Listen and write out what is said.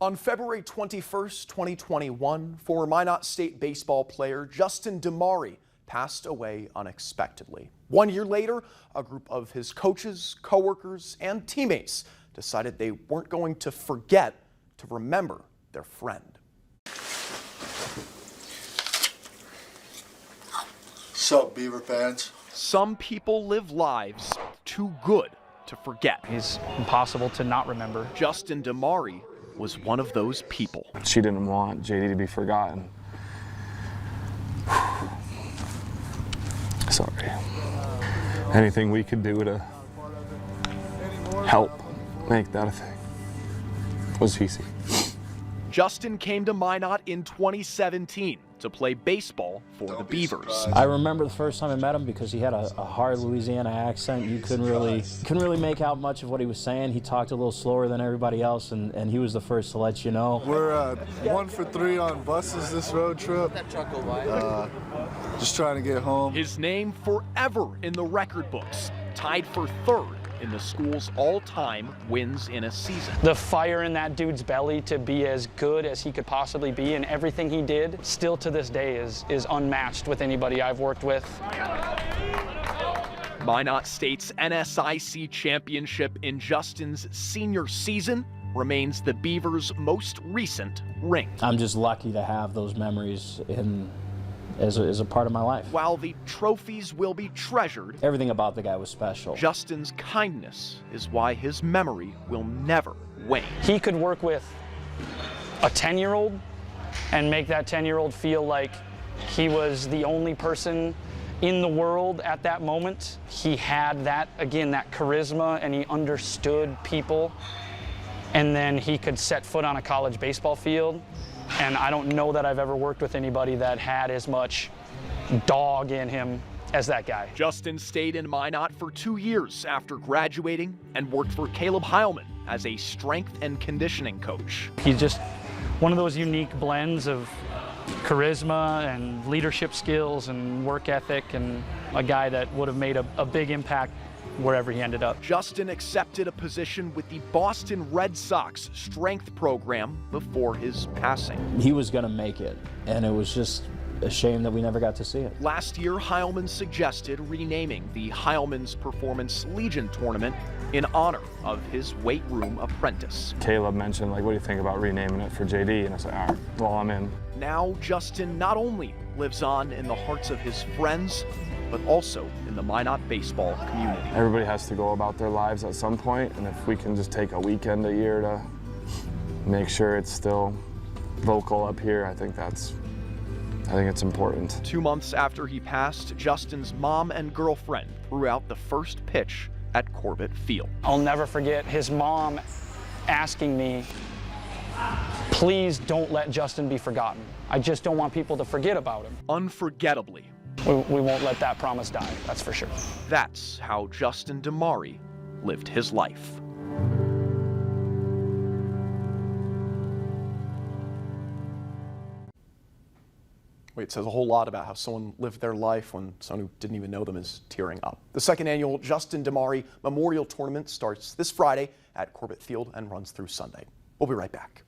On February 21st, 2021, former Minot State baseball player Justin Damari passed away unexpectedly. 1 year later, a group of his coaches, coworkers, and teammates decided they weren't going to forget to remember their friend. Sup, Beaver fans? Some people live lives too good to forget. He's impossible to not remember. Justin Damari was one of those people. She didn't want JD to be forgotten. Sorry. Anything we could do to help make that a thing was easy. Justin came to Minot in 2017 to play baseball for the Beavers. I remember the first time I met him because he had a hard Louisiana accent. You couldn't really make out much of what he was saying. He talked a little slower than everybody else, and he was the first to let you know. We're 1 for 3 on buses this road trip. Just trying to get home. His name forever in the record books, tied for 3rd in the school's all-time wins in a season. The fire in that dude's belly to be as good as he could possibly be, and everything he did still to this day is unmatched with anybody I've worked with. Minot State's NSIC championship in Justin's senior season remains the Beavers' most recent ring. I'm just lucky to have those memories as a part of my life. While the trophies will be treasured, everything about the guy was special. Justin's kindness is why his memory will never wane. He could work with a 10-year-old and make that 10-year-old feel like he was the only person in the world at that moment. He had that, again, that charisma, and he understood people. And then he could set foot on a college baseball field. And I don't know that I've ever worked with anybody that had as much dog in him as that guy. Justin stayed in Minot for 2 years after graduating and worked for Caleb Heilman as a strength and conditioning coach. He's just one of those unique blends of charisma and leadership skills and work ethic, and a guy that would have made a big impact wherever he ended up. Justin accepted a position with the Boston Red Sox strength program before his passing. He was going to make it, and it was just a shame that we never got to see it. Last year, Heilman suggested renaming the Heilman's Performance Legion tournament in honor of his weight room apprentice. Caleb mentioned, like, what do you think about renaming it for JD? And I said, all right, well, I'm in. Now, Justin not only lives on in the hearts of his friends, but also in the Minot baseball community. Everybody has to go about their lives at some point, and if we can just take a weekend a year to make sure it's still vocal up here, I think it's important. 2 months after he passed, Justin's mom and girlfriend threw out the first pitch at Corbett Field. I'll never forget his mom asking me, please don't let Justin be forgotten. I just don't want people to forget about him. Unforgettably. We won't let that promise die, that's for sure. That's how Justin Damari lived his life. It says a whole lot about how someone lived their life when someone who didn't even know them is tearing up. The second annual Justin Damari Memorial Tournament starts this Friday at Corbett Field and runs through Sunday. We'll be right back.